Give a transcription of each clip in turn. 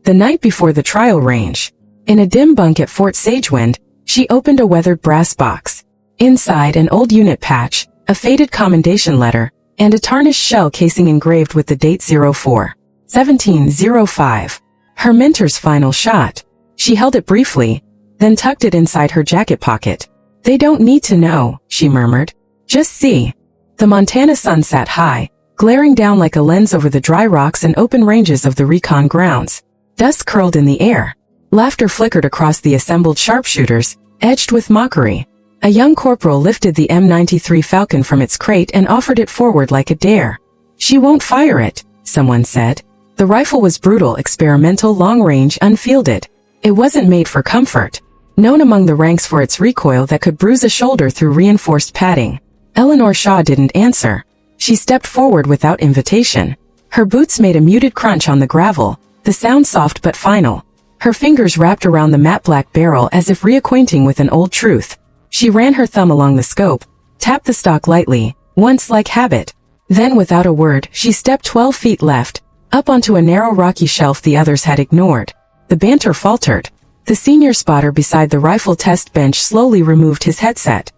The night before the trial range. In a dim bunk at Fort Sagewind, she opened a weathered brass box. Inside, an old unit patch, a faded commendation letter, and a tarnished shell casing engraved with the date 04/17/05. Her mentor's final shot. She held it briefly, then tucked it inside her jacket pocket. "They don't need to know," she murmured. "Just see." The Montana sun sat high, glaring down like a lens over the dry rocks and open ranges of the recon grounds. Dust curled in the air. Laughter flickered across the assembled sharpshooters, edged with mockery. A young corporal lifted the M93 Falcon from its crate and offered it forward like a dare. "She won't fire it," someone said. The rifle was brutal, experimental, long-range, unfielded. It wasn't made for comfort. Known among the ranks for its recoil that could bruise a shoulder through reinforced padding. Eleanor Shaw didn't answer. She stepped forward without invitation. Her boots made a muted crunch on the gravel, the sound soft but final. Her fingers wrapped around the matte black barrel as if reacquainting with an old truth. She ran her thumb along the scope, tapped the stock lightly, once like habit. Then without a word, she stepped 12 feet left, up onto a narrow rocky shelf the others had ignored. The banter faltered. The senior spotter beside the rifle test bench slowly removed his headset.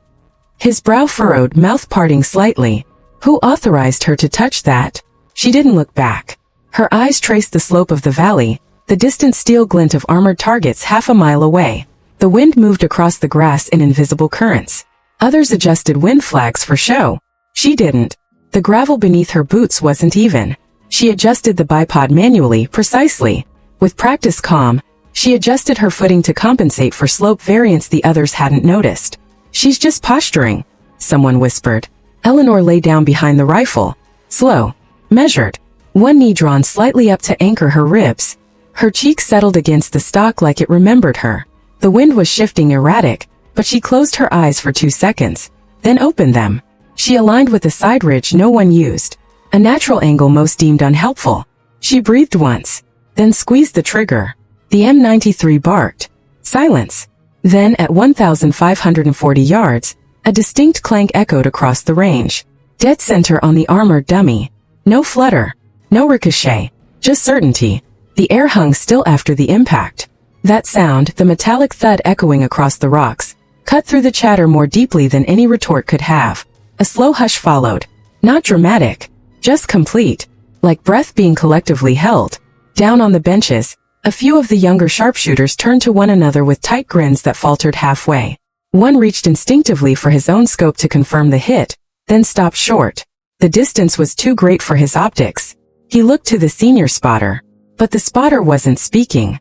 His brow furrowed, mouth parting slightly. Who authorized her to touch that? She didn't look back. Her eyes traced the slope of the valley, the distant steel glint of armored targets half a mile away. The wind moved across the grass in invisible currents. Others adjusted wind flags for show. She didn't. The gravel beneath her boots wasn't even. She adjusted the bipod manually, precisely. With practice calm, she adjusted her footing to compensate for slope variance the others hadn't noticed. "She's just posturing," someone whispered. Eleanor lay down behind the rifle. Slow. Measured. One knee drawn slightly up to anchor her ribs. Her cheek settled against the stock like it remembered her. The wind was shifting erratic, but she closed her eyes for 2 seconds, then opened them. She aligned with a side ridge no one used, a natural angle most deemed unhelpful. She breathed once, then squeezed the trigger. The M93 barked. Silence. Then at 1,540 yards, a distinct clank echoed across the range. Dead center on the armored dummy. No flutter. No ricochet. Just certainty. The air hung still after the impact. That sound, the metallic thud echoing across the rocks, cut through the chatter more deeply than any retort could have. A slow hush followed. Not dramatic. Just complete. Like breath being collectively held. Down on the benches, a few of the younger sharpshooters turned to one another with tight grins that faltered halfway. One reached instinctively for his own scope to confirm the hit, then stopped short. The distance was too great for his optics. He looked to the senior spotter. But the spotter wasn't speaking.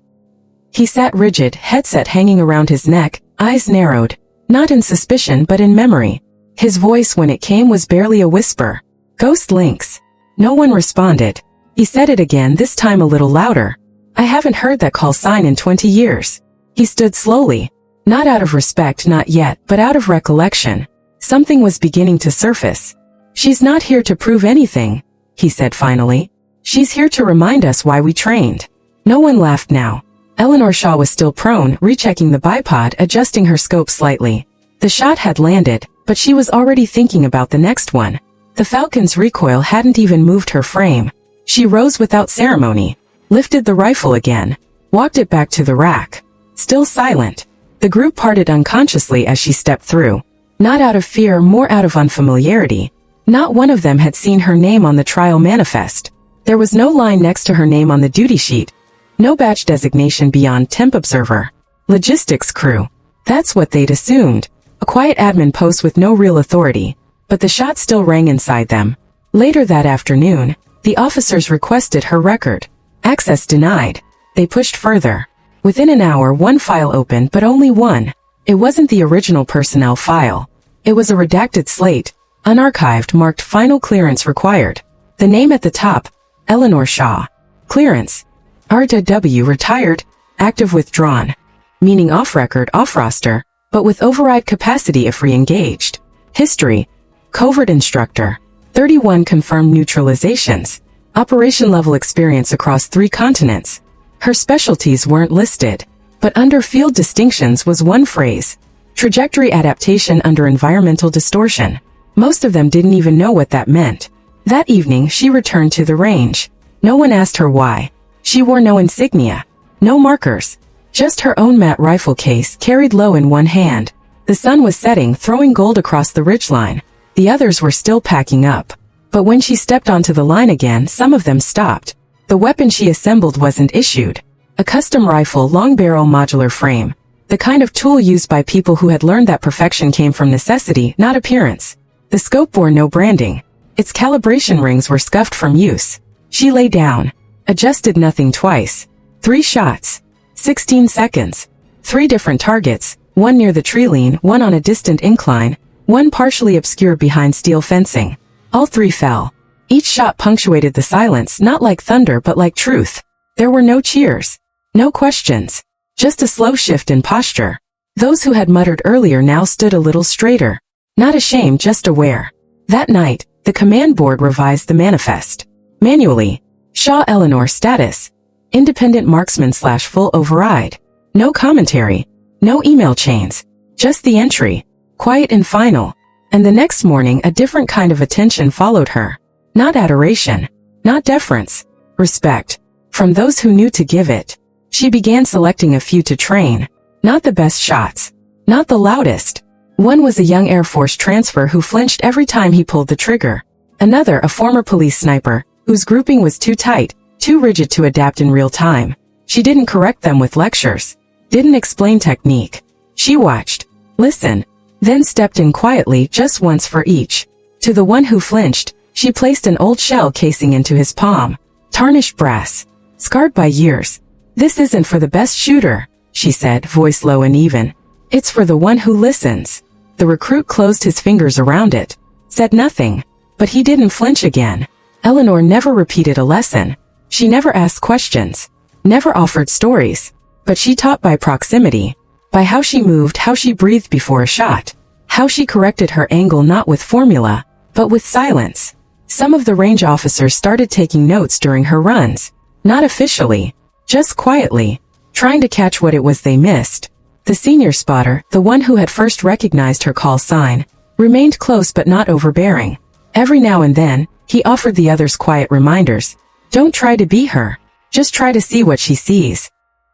He sat rigid, headset hanging around his neck, eyes narrowed, not in suspicion but in memory. His voice when it came was barely a whisper. "Ghost links." No one responded. He said it again, this time a little louder. "I haven't heard that call sign in 20 years. He stood slowly. Not out of respect, not yet, but out of recollection. Something was beginning to surface. "She's not here to prove anything," he said finally. "She's here to remind us why we trained." No one laughed now. Eleanor Shaw was still prone, rechecking the bipod, adjusting her scope slightly. The shot had landed, but she was already thinking about the next one. The Falcon's recoil hadn't even moved her frame. She rose without ceremony, lifted the rifle again, walked it back to the rack. Still silent. The group parted unconsciously as she stepped through. Not out of fear, more out of unfamiliarity. Not one of them had seen her name on the trial manifest. There was no line next to her name on the duty sheet. No badge designation beyond temp observer. Logistics crew. That's what they'd assumed. A quiet admin post with no real authority. But the shot still rang inside them. Later that afternoon, the officers requested her record. Access denied. They pushed further. Within an hour, one file opened, but only one. It wasn't the original personnel file. It was a redacted slate, unarchived, marked final clearance required. The name at the top, Eleanor Shaw. Clearance. RW retired, active withdrawn. Meaning off-record, off-roster, but with override capacity if re-engaged. History. Covert instructor. 31 confirmed neutralizations. Operation-level experience across 3 continents. Her specialties weren't listed, but under field distinctions was one phrase. Trajectory adaptation under environmental distortion. Most of them didn't even know what that meant. That evening she returned to the range. No one asked her why. She wore no insignia. No markers. Just her own matte rifle case carried low in one hand. The sun was setting, throwing gold across the ridgeline. The others were still packing up. But when she stepped onto the line again, some of them stopped. The weapon she assembled wasn't issued. A custom rifle, long barrel, modular frame. The kind of tool used by people who had learned that perfection came from necessity, not appearance. The scope bore no branding. Its calibration rings were scuffed from use. She lay down. Adjusted nothing twice. 3 shots. 16 seconds. 3 different targets, one near the tree line, one on a distant incline, one partially obscured behind steel fencing. All 3 fell. Each shot punctuated the silence, not like thunder but like truth. There were no cheers. No questions. Just a slow shift in posture. Those who had muttered earlier now stood a little straighter. Not ashamed, just aware. That night, the command board revised the manifest. Manually. Shaw Eleanor status. Independent marksman / full override. No commentary. No email chains. Just the entry. Quiet and final. And the next morning a different kind of attention followed her. Not adoration. Not deference. Respect. From those who knew to give it. She began selecting a few to train. Not the best shots. Not the loudest. One was a young Air Force transfer who flinched every time he pulled the trigger. Another a former police sniper, whose grouping was too tight, too rigid to adapt in real time. She didn't correct them with lectures. Didn't explain technique. She watched. Listened. Then stepped in quietly just once for each. To the one who flinched, she placed an old shell casing into his palm. Tarnished brass. Scarred by years. This isn't for the best shooter, she said, voice low and even. It's for the one who listens. The recruit closed his fingers around it. Said nothing. But he didn't flinch again. Eleanor never repeated a lesson. She never asked questions. Never offered stories. But she taught by proximity. By how she moved, how she breathed before a shot. How she corrected her angle not with formula, but with silence. Some of the range officers started taking notes during her runs. Not officially. Just quietly. Trying to catch what it was they missed. The senior spotter, the one who had first recognized her call sign, remained close but not overbearing. Every now and then, he offered the others quiet reminders. Don't try to be her. Just try to see what she sees.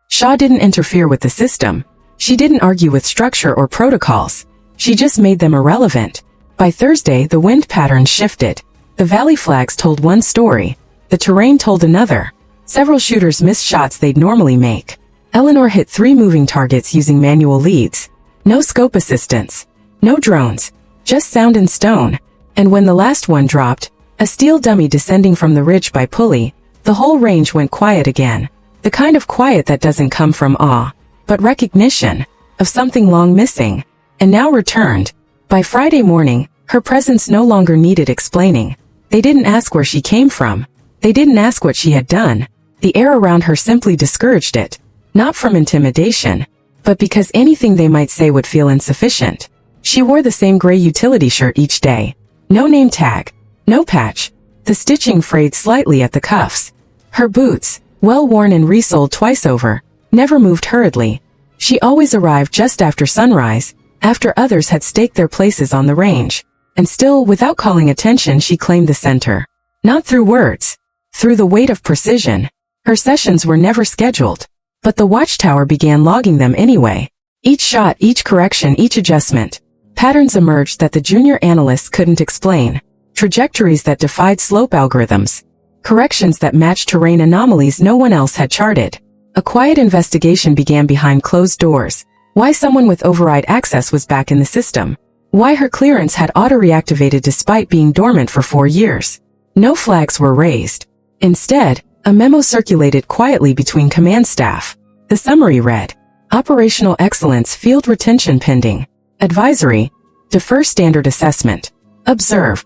Shaw didn't interfere with the system. She didn't argue with structure or protocols. She just made them irrelevant. By Thursday, the wind patterns shifted. The valley flags told one story. The terrain told another. Several shooters missed shots they'd normally make. Eleanor hit 3 moving targets using manual leads. No scope assistance. No drones. Just sound and stone. And when the last one dropped, a steel dummy descending from the ridge by pulley, the whole range went quiet again. The kind of quiet that doesn't come from awe, but recognition of something long missing, and now returned. By Friday morning, her presence no longer needed explaining. They didn't ask where she came from. They didn't ask what she had done. The air around her simply discouraged it. Not from intimidation, but because anything they might say would feel insufficient. She wore the same gray utility shirt each day. No name tag. No patch. The stitching frayed slightly at the cuffs. Her boots, well worn and resoled twice over, never moved hurriedly. She always arrived just after sunrise, after others had staked their places on the range. And still, without calling attention, she claimed the center. Not through words. Through the weight of precision. Her sessions were never scheduled. But the watchtower began logging them anyway. Each shot, each correction, each adjustment. Patterns emerged that the junior analysts couldn't explain. Trajectories that defied slope algorithms. Corrections that matched terrain anomalies no one else had charted. A quiet investigation began behind closed doors. Why someone with override access was back in the system. Why her clearance had auto-reactivated despite being dormant for 4 years. No flags were raised. Instead, a memo circulated quietly between command staff. The summary read, Operational Excellence Field Retention Pending. Advisory, Defer Standard Assessment. Observe.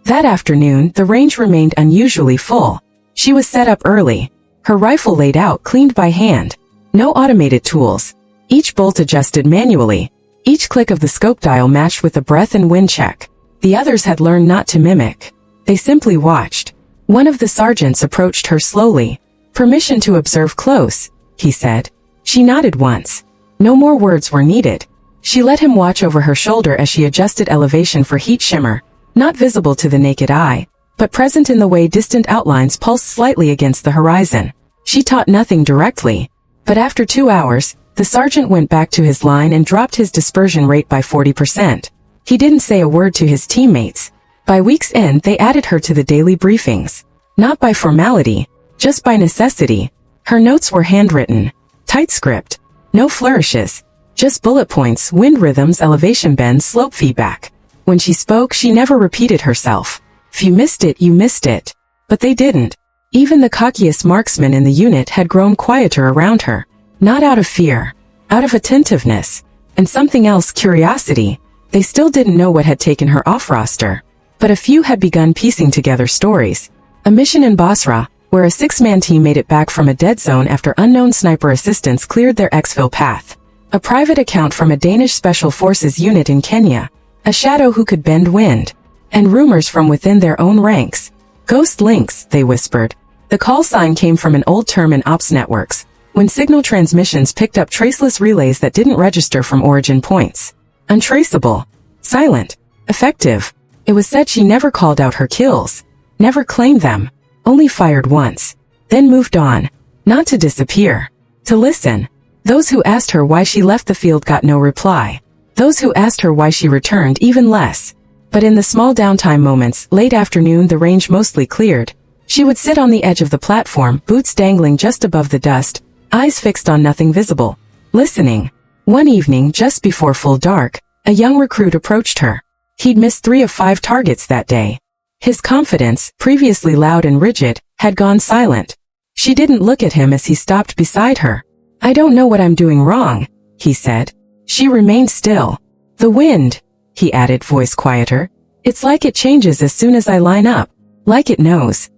That afternoon, the range remained unusually full. She was set up early. Her rifle laid out, cleaned by hand. No automated tools. Each bolt adjusted manually. Each click of the scope dial matched with a breath and wind check. The others had learned not to mimic. They simply watched. One of the sergeants approached her slowly. Permission to observe close, he said. She nodded once. No more words were needed. She let him watch over her shoulder as she adjusted elevation for heat shimmer, not visible to the naked eye, but present in the way distant outlines pulsed slightly against the horizon. She taught nothing directly, But after 2 hours, the sergeant went back to his line and dropped his dispersion rate by 40%. He didn't say a word to his teammates. By week's end, they added her to the daily briefings. Not by formality, just by necessity. Her notes were handwritten. Tight script. No flourishes. Just bullet points, wind rhythms, elevation bends, slope feedback. When she spoke, she never repeated herself. If you missed it, you missed it. But they didn't. Even the cockiest marksman in the unit had grown quieter around her. Not out of fear. Out of attentiveness. And something else, curiosity. They still didn't know what had taken her off roster. But a few had begun piecing together stories. A mission in Basra, where a 6-man team made it back from a dead zone after unknown sniper assistants cleared their exfil path. A private account from a Danish Special Forces unit in Kenya. A shadow who could bend wind. And rumors from within their own ranks. Ghost links, they whispered. The call sign came from an old term in ops networks, when signal transmissions picked up traceless relays that didn't register from origin points. Untraceable. Silent. Effective. It was said she never called out her kills. Never claimed them. Only fired once. Then moved on. Not to disappear. To listen. Those who asked her why she left the field got no reply. Those who asked her why she returned even less. But in the small downtime moments, late afternoon, the range mostly cleared. She would sit on the edge of the platform, boots dangling just above the dust, eyes fixed on nothing visible. Listening. One evening, just before full dark, a young recruit approached her. He'd missed 3 of 5 targets that day. His confidence, previously loud and rigid, had gone silent. She didn't look at him as he stopped beside her. I don't know what I'm doing wrong, he said. She remained still. The wind, he added, voice quieter. It's like it changes as soon as I line up. Like it knows.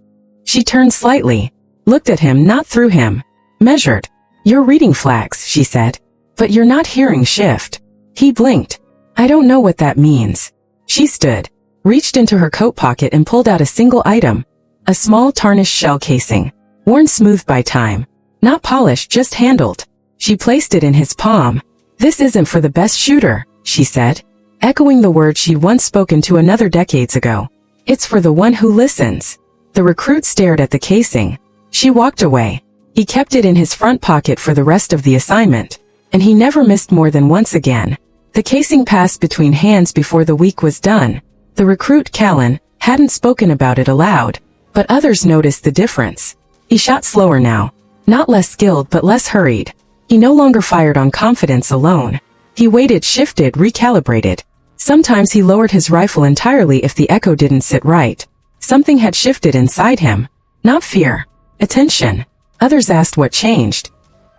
She turned slightly. Looked at him, not through him. Measured. You're reading flags, she said. But you're not hearing shift. He blinked. I don't know what that means. She stood, reached into her coat pocket and pulled out a single item. A small tarnished shell casing. Worn smooth by time. Not polished, just handled. She placed it in his palm. This isn't for the best shooter, she said, echoing the words she'd once spoken to another decades ago. It's for the one who listens. The recruit stared at the casing. She walked away. He kept it in his front pocket for the rest of the assignment. And he never missed more than once again. The casing passed between hands before the week was done. The recruit, Callan, hadn't spoken about it aloud. But others noticed the difference. He shot slower now. Not less skilled but less hurried. He no longer fired on confidence alone. He waited, shifted, recalibrated. Sometimes he lowered his rifle entirely if the echo didn't sit right. Something had shifted inside him. Not fear. Attention. Others asked what changed.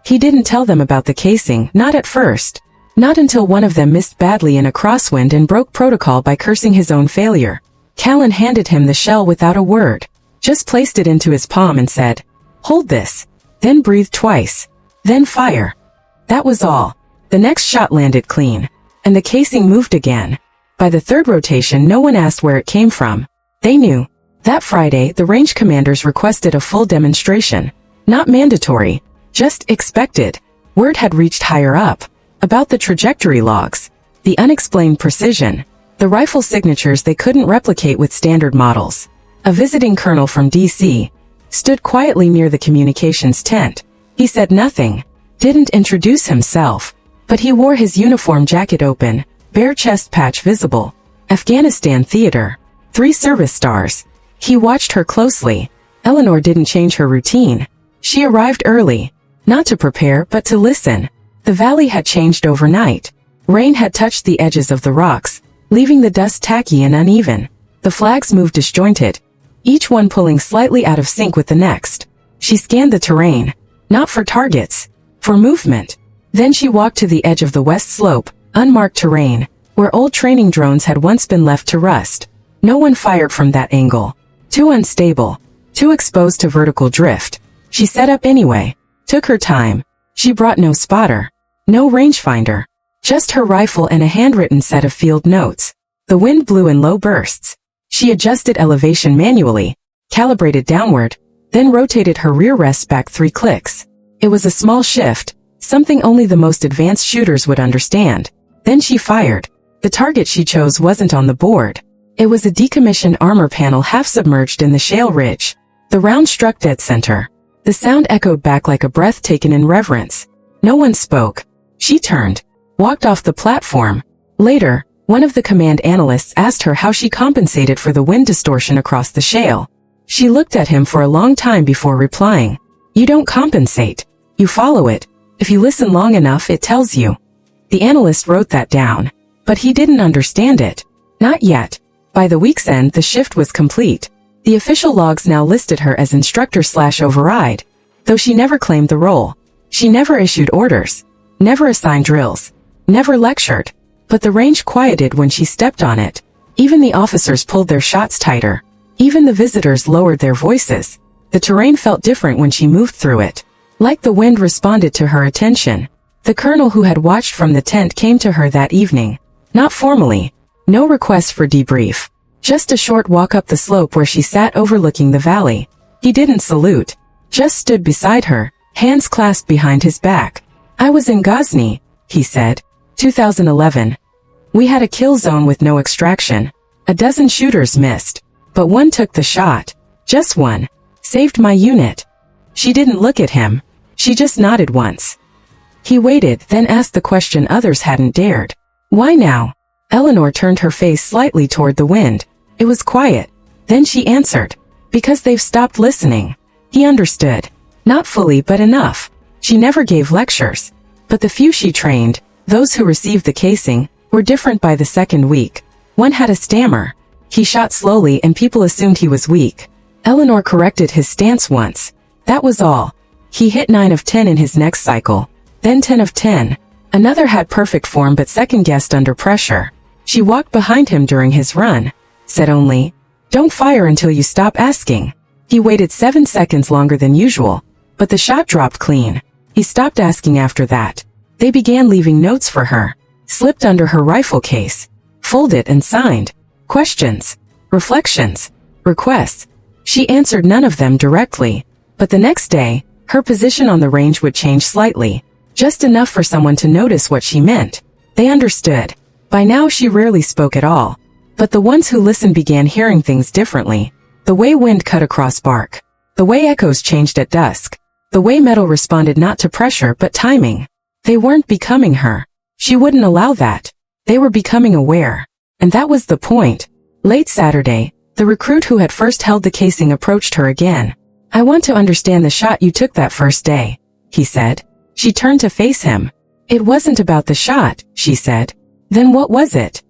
He didn't tell them about the casing, not at first. Not until one of them missed badly in a crosswind and broke protocol by cursing his own failure. Callan handed him the shell without a word. Just placed it into his palm and said, "Hold this." Then breathed twice. Then fire. That was all. The next shot landed clean. And the casing moved again. By the third rotation, no one asked where it came from. They knew. That Friday, the range commanders requested a full demonstration. Not mandatory. Just expected. Word had reached higher up. About the trajectory logs. The unexplained precision. The rifle signatures they couldn't replicate with standard models. A visiting colonel from D.C. stood quietly near the communications tent. He said nothing. Didn't introduce himself. But he wore his uniform jacket open, bare chest patch visible. Afghanistan theater. 3 service stars. He watched her closely. Eleanor didn't change her routine. She arrived early. Not to prepare, but to listen. The valley had changed overnight. Rain had touched the edges of the rocks, leaving the dust tacky and uneven. The flags moved disjointed, each one pulling slightly out of sync with the next. She scanned the terrain. Not for targets. For movement. Then she walked to the edge of the west slope, unmarked terrain, where old training drones had once been left to rust. No one fired from that angle. Too unstable. Too exposed to vertical drift. She set up anyway. Took her time. She brought no spotter. No rangefinder. Just her rifle and a handwritten set of field notes. The wind blew in low bursts. She adjusted elevation manually, calibrated downward, then rotated her rear rest back 3 clicks. It was a small shift, something only the most advanced shooters would understand. Then she fired. The target she chose wasn't on the board. It was a decommissioned armor panel half submerged in the shale ridge. The round struck dead center. The sound echoed back like a breath taken in reverence. No one spoke. She turned, walked off the platform. Later, one of the command analysts asked her how she compensated for the wind distortion across the shale. She looked at him for a long time before replying. You don't compensate. You follow it. If you listen long enough, it tells you. The analyst wrote that down. But he didn't understand it. Not yet. By the week's end, the shift was complete. The official logs now listed her as instructor/override, though she never claimed the role. She never issued orders, never assigned drills, never lectured. But the range quieted when she stepped on it. Even the officers pulled their shots tighter. Even the visitors lowered their voices. The terrain felt different when she moved through it. Like the wind responded to her attention. The colonel who had watched from the tent came to her that evening. Not formally. No request for debrief. Just a short walk up the slope where she sat overlooking the valley. He didn't salute. Just stood beside her, hands clasped behind his back. I was in Ghazni, he said. 2011. We had a kill zone with no extraction. A dozen shooters missed. But one took the shot. Just one. Saved my unit. She didn't look at him. She just nodded once. He waited, then asked the question others hadn't dared. Why now? Eleanor turned her face slightly toward the wind. It was quiet. Then she answered. Because they've stopped listening. He understood. Not fully, but enough. She never gave lectures. But the few she trained, those who received the casing, were different by the second week. One had a stammer. He shot slowly and people assumed he was weak. Eleanor corrected his stance once. That was all. He hit 9 of 10 in his next cycle. Then 10 of 10. Another had perfect form but second-guessed under pressure. She walked behind him during his run. Said only, don't fire until you stop asking. He waited 7 seconds longer than usual. But the shot dropped clean. He stopped asking after that. They began leaving notes for her. Slipped under her rifle case. Folded and signed. Questions. Reflections. Requests. She answered none of them directly. But the next day, her position on the range would change slightly. Just enough for someone to notice what she meant. They understood. By now she rarely spoke at all. But the ones who listened began hearing things differently. The way wind cut across bark. The way echoes changed at dusk. The way metal responded not to pressure but timing. They weren't becoming her. She wouldn't allow that. They were becoming aware. And that was the point. Late Saturday, the recruit who had first held the casing approached her again. I want to understand the shot you took that first day, he said. She turned to face him. It wasn't about the shot, she said. Then what was it?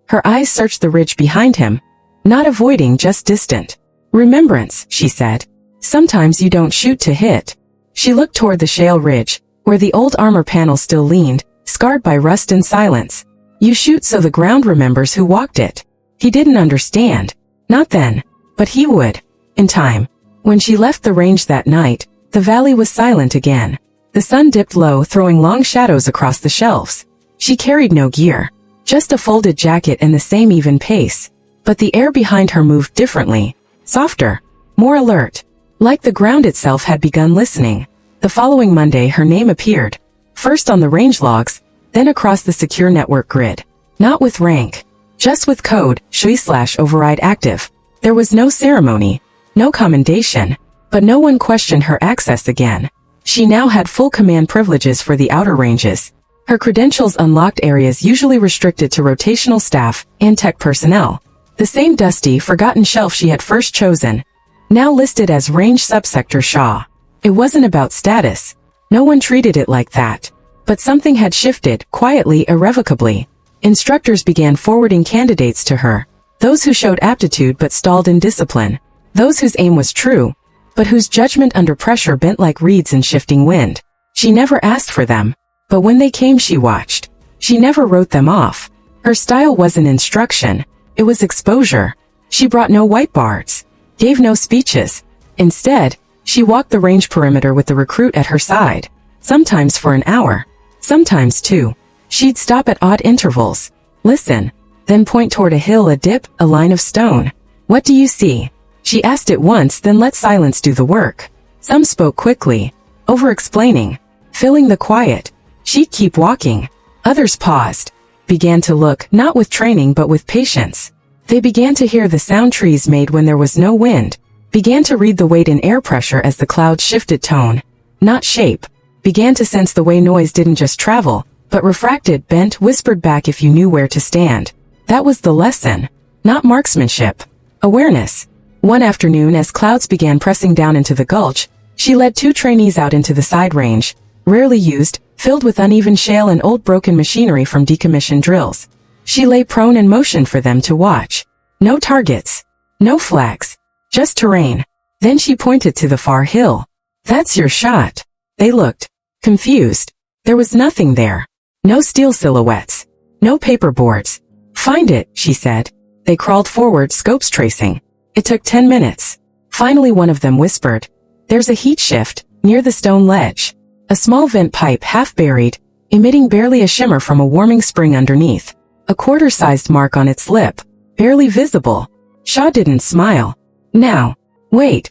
Her eyes searched the ridge behind him. Not avoiding, just distant. Remembrance, she said. Sometimes you don't shoot to hit. She looked toward the shale ridge, where the old armor panel still leaned, scarred by rust and silence. You shoot so the ground remembers who walked it. He didn't understand. Not then. But he would. In time. When she left the range that night, the valley was silent again. The sun dipped low, throwing long shadows across the shelves. She carried no gear. Just a folded jacket and the same even pace. But the air behind her moved differently. Softer. More alert. Like the ground itself had begun listening. The following Monday her name appeared. First on the range logs, then across the secure network grid. Not with rank. Just with code, /override active. There was no ceremony. No commendation. But no one questioned her access again. She now had full command privileges for the outer ranges. Her credentials unlocked areas usually restricted to rotational staff and tech personnel. The same dusty, forgotten shelf she had first chosen. Now listed as Range Subsector Shaw. It wasn't about status. No one treated it like that. But something had shifted, quietly, irrevocably. Instructors began forwarding candidates to her. Those who showed aptitude but stalled in discipline. Those whose aim was true, but whose judgment under pressure bent like reeds in shifting wind. She never asked for them. But when they came she watched. She never wrote them off. Her style wasn't instruction. It was exposure. She brought no whiteboards. Gave no speeches. Instead, she walked the range perimeter with the recruit at her side. Sometimes for an hour. Sometimes 2. She'd stop at odd intervals. Listen. Then point toward a hill, a dip, a line of stone. What do you see? She asked it once, then let silence do the work. Some spoke quickly. Over-explaining. Filling the quiet. She'd keep walking. Others paused. Began to look, not with training but with patience. They began to hear the sound trees made when there was no wind. began to read the weight and air pressure as the clouds shifted tone, not shape, began to sense the way noise didn't just travel, but refracted, bent, whispered back if you knew where to stand. That was the lesson. Not marksmanship. Awareness. One afternoon, as clouds began pressing down into the gulch, she led 2 trainees out into the side range, rarely used, filled with uneven shale and old broken machinery from decommissioned drills. She lay prone and motioned for them to watch. No targets. No flags. Just terrain. Then she pointed to the far hill. "That's your shot." They looked. Confused. There was nothing there. No steel silhouettes. No paperboards. "Find it," she said. They crawled forward, scopes tracing. It took 10 minutes. Finally one of them whispered, "There's a heat shift, near the stone ledge. A small vent pipe half buried, emitting barely a shimmer from a warming spring underneath. A quarter-sized mark on its lip, barely visible." Shaw didn't smile. "Now, wait."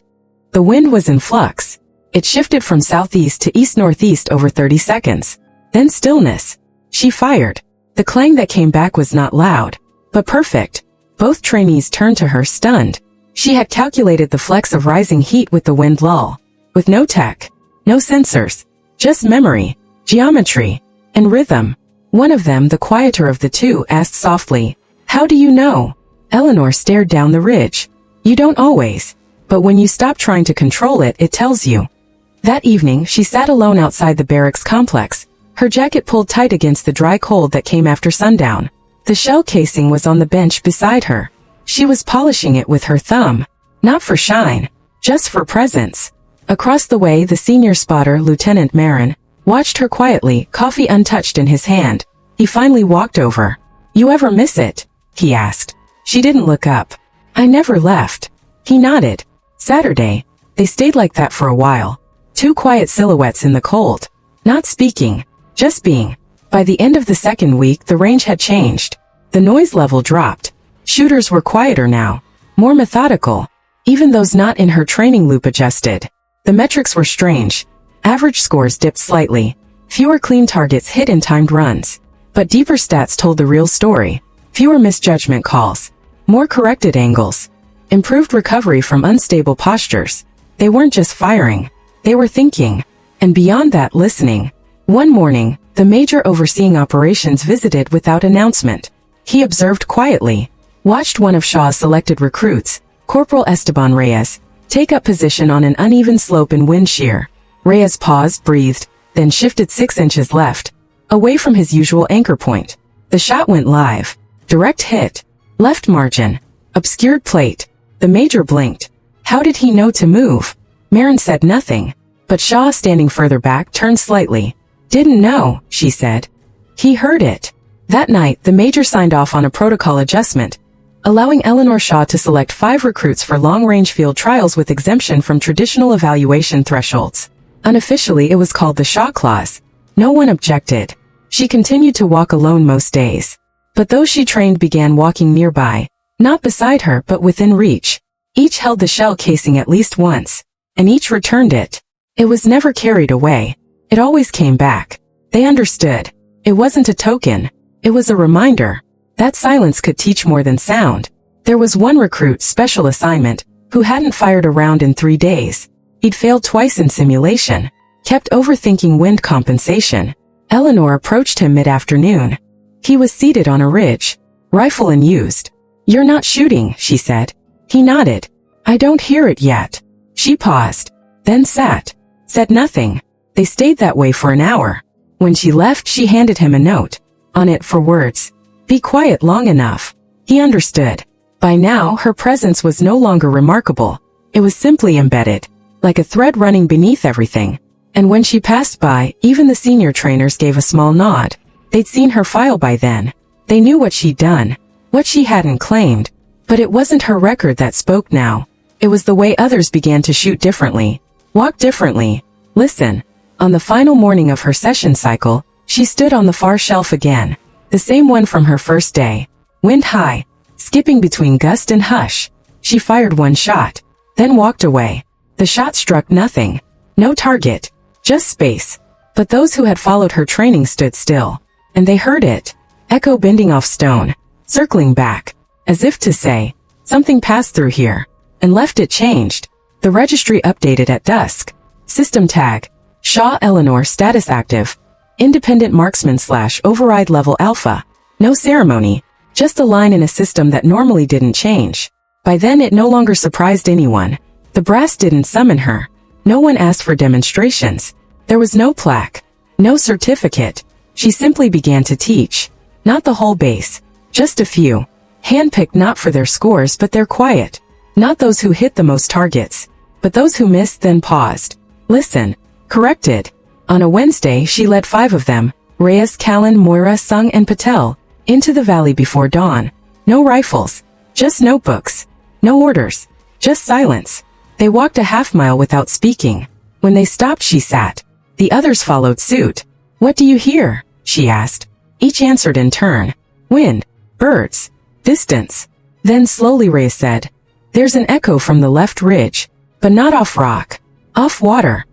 The wind was in flux. It shifted from southeast to east-northeast over 30 seconds. Then stillness. She fired. The clang that came back was not loud, but perfect. Both trainees turned to her, stunned. She had calculated the flex of rising heat with the wind lull. With no tech, no sensors, just memory, geometry, and rhythm. One of them, the quieter of the two, asked softly, "How do you know?" Eleanor stared down the ridge. "You don't always. But when you stop trying to control it, it tells you." That evening, she sat alone outside the barracks complex, her jacket pulled tight against the dry cold that came after sundown. The shell casing was on the bench beside her. She was polishing it with her thumb. Not for shine, just for presence. Across the way, the senior spotter, Lieutenant Marin, watched her quietly, coffee untouched in his hand. He finally walked over. "You ever miss it?" he asked. She didn't look up. "I never left." He nodded. Saturday. They stayed like that for a while. 2 quiet silhouettes in the cold. Not speaking, just being. By the end of the second week, the range had changed. The noise level dropped. Shooters were quieter now, more methodical. Even those not in her training loop adjusted. The metrics were strange. Average scores dipped slightly. Fewer clean targets hit in timed runs. But deeper stats told the real story. Fewer misjudgment calls. More corrected angles. Improved recovery from unstable postures. They weren't just firing. They were thinking. And beyond that, listening. One morning, the major overseeing operations visited without announcement. He observed quietly. Watched one of Shaw's selected recruits, Corporal Esteban Reyes, take up position on an uneven slope in wind shear. Reyes paused, breathed, then shifted 6 inches left, away from his usual anchor point. The shot went live. Direct hit. Left margin. Obscured plate. The major blinked. How did he know to move? Marin said nothing, but Shaw, standing further back, turned slightly. "Didn't know," she said. He heard it. That night, the major signed off on a protocol adjustment, allowing Eleanor Shaw to select 5 recruits for long-range field trials with exemption from traditional evaluation thresholds. Unofficially, it was called the Shaw Clause. No one objected. She continued to walk alone most days. But those she trained began walking nearby, not beside her but within reach. Each held the shell casing at least once, and each returned it. It was never carried away. It always came back. They understood. It wasn't a token. It was a reminder. That silence could teach more than sound. There was one recruit, special assignment, who hadn't fired a round in 3 days. He'd failed twice in simulation. Kept overthinking wind compensation. Eleanor approached him mid-afternoon. He was seated on a ridge, rifle unused. "You're not shooting," she said. He nodded. "I don't hear it yet." She paused, then sat, said nothing. They stayed that way for an hour. When she left, she handed him a note. On it, 4 words. "Be quiet long enough." He understood. By now, her presence was no longer remarkable. It was simply embedded, like a thread running beneath everything. And when she passed by, even the senior trainers gave a small nod. They'd seen her file by then. They knew what she'd done, what she hadn't claimed. But it wasn't her record that spoke now. It was the way others began to shoot differently, walk differently, listen. On the final morning of her session cycle, she stood on the far shelf again. The same one from her first day. Wind high, skipping between gust and hush. She fired 1 shot, then walked away. The shot struck nothing. No target, just space. But those who had followed her training stood still. And they heard it. Echo bending off stone, circling back, as if to say, something passed through here, and left it changed. The registry updated at dusk. System tag. Shaw Eleanor status active. Independent marksman / override level alpha. No ceremony. Just a line in a system that normally didn't change. By then it no longer surprised anyone. The brass didn't summon her. No one asked for demonstrations. There was no plaque. No certificate. She simply began to teach. Not the whole base. Just a few. Handpicked not for their scores but their quiet. Not those who hit the most targets, but those who missed then paused. Listen. Corrected. On a Wednesday she led 5 of them, Reyes, Callan, Moira, Sung and Patel, into the valley before dawn. No rifles. Just notebooks. No orders. Just silence. They walked a half-mile without speaking. When they stopped she sat. The others followed suit. What do you hear? She asked. Each answered in turn. Wind. Birds. Distance. Then slowly Reyes said, there's an echo from the left ridge, but not off rock. Off water.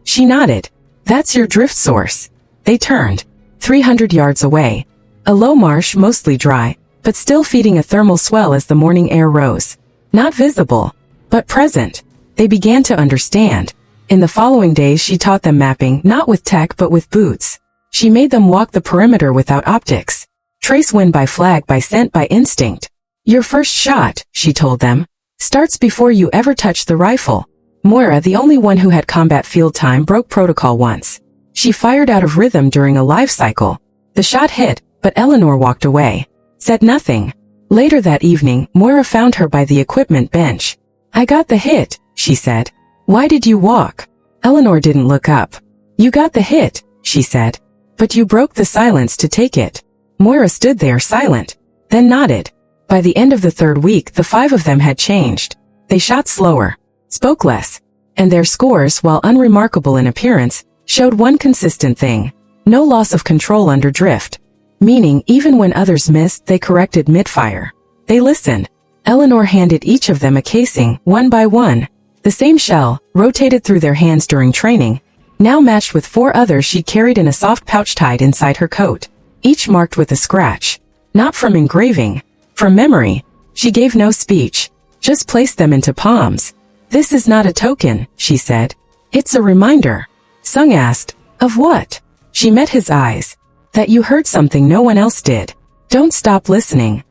She nodded. That's your drift source. They turned. 300 yards away. A low marsh, mostly dry, but still feeding a thermal swell as the morning air rose. Not visible, but present. They began to understand. In the following days she taught them mapping, not with tech but with boots. She made them walk the perimeter without optics. Trace wind by flag, by scent, by instinct. Your first shot, she told them, starts before you ever touch the rifle. Moira, the only one who had combat field time, broke protocol once. She fired out of rhythm during a life cycle. The shot hit, but Eleanor walked away. Said nothing. Later that evening, Moira found her by the equipment bench. I got the hit, she said. Why did you walk? Eleanor didn't look up. You got the hit, she said. But you broke the silence to take it. Moira stood there silent, then nodded. By the end of the 3rd week the 5 of them had changed. They shot slower, spoke less, and their scores, while unremarkable in appearance, showed one consistent thing. No loss of control under drift. Meaning, even when others missed, they corrected mid-fire. They listened. Eleanor handed each of them a casing, one by one. The same shell, rotated through their hands during training, now matched with 4 others she carried in a soft pouch tied inside her coat. Each marked with a scratch. Not from engraving. From memory. She gave no speech. Just placed them into palms. This is not a token, she said. It's a reminder. Sung asked, of what? She met his eyes. That you heard something no one else did. Don't stop listening.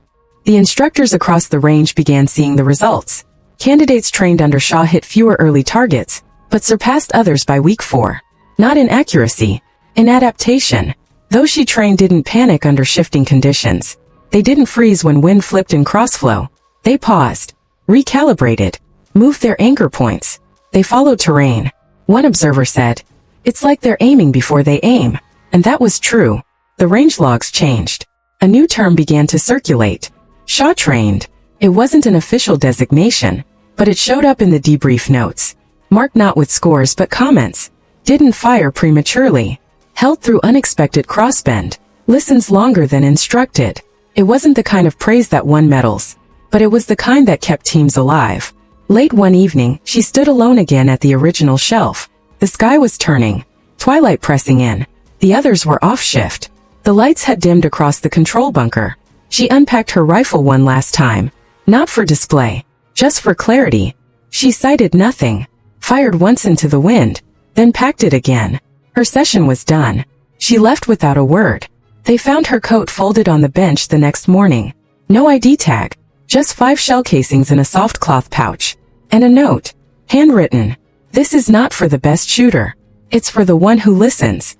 The instructors across the range began seeing the results. Candidates trained under Shaw hit fewer early targets, but surpassed others by week 4. Not in accuracy. In adaptation. Those she trained didn't panic under shifting conditions. They didn't freeze when wind flipped in crossflow. They paused. Recalibrated. Moved their anchor points. They followed terrain. One observer said, it's like they're aiming before they aim. And that was true. The range logs changed. A new term began to circulate. Shaw trained. It wasn't an official designation, but it showed up in the debrief notes. Marked not with scores but comments. Didn't fire prematurely. Held through unexpected crossbend. Listens longer than instructed. It wasn't the kind of praise that won medals, but it was the kind that kept teams alive. Late one evening, she stood alone again at the original shelf. The sky was turning. Twilight pressing in. The others were off shift. The lights had dimmed across the control bunker. She unpacked her rifle one last time. Not for display. Just for clarity. She sighted nothing. Fired once into the wind. Then packed it again. Her session was done. She left without a word. They found her coat folded on the bench the next morning. No ID tag. Just 5 shell casings in a soft cloth pouch. And a note. Handwritten. This is not for the best shooter. It's for the one who listens.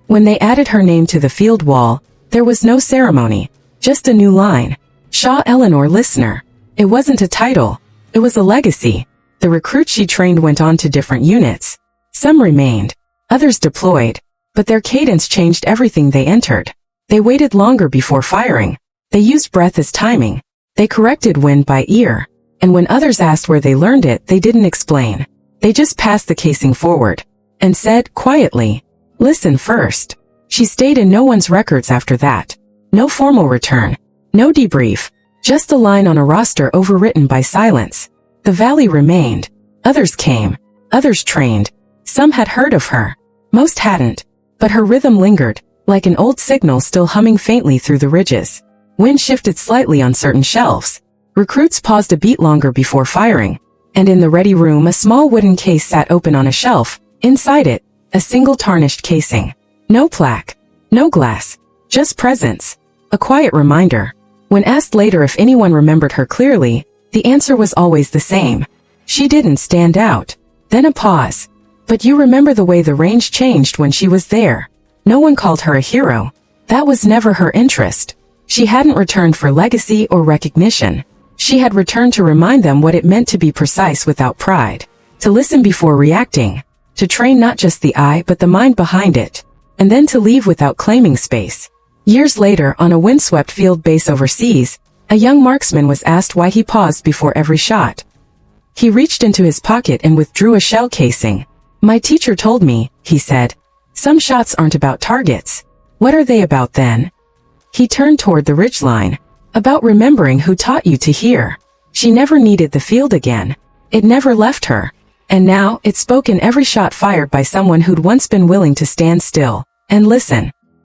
When they added her name to the field wall, there was no ceremony. Just a new line. Shaw Eleanor Listener. It wasn't a title. It was a legacy. The recruits she trained went on to different units. Some remained. Others deployed. But their cadence changed everything they entered. They waited longer before firing. They used breath as timing. They corrected wind by ear. And when others asked where they learned it, they didn't explain. They just passed the casing forward. And said, quietly, listen first. She stayed in no one's records after that. No formal return. No debrief. Just a line on a roster overwritten by silence. The valley remained. Others came. Others trained. Some had heard of her. Most hadn't. But her rhythm lingered, like an old signal still humming faintly through the ridges. Wind shifted slightly on certain shelves. Recruits paused a beat longer before firing. And in the ready room a small wooden case sat open on a shelf. Inside it, a single tarnished casing. No plaque. No glass. Just presence. A quiet reminder. When asked later if anyone remembered her clearly, the answer was always the same. She didn't stand out. Then a pause. But you remember the way the range changed when she was there. No one called her a hero. That was never her interest. She hadn't returned for legacy or recognition. She had returned to remind them what it meant to be precise without pride. To listen before reacting. To train not just the eye but the mind behind it. And then to leave without claiming space. Years later, on a windswept field base overseas, a young marksman was asked why he paused before every shot. He reached into his pocket and withdrew a shell casing. "My teacher told me," he said, "some shots aren't about targets. What are they about then?" He turned toward the ridgeline. "About remembering who taught you to hear." She never needed the field again. It never left her. And now, it spoke in every shot fired by someone who'd once been willing to stand still and listen.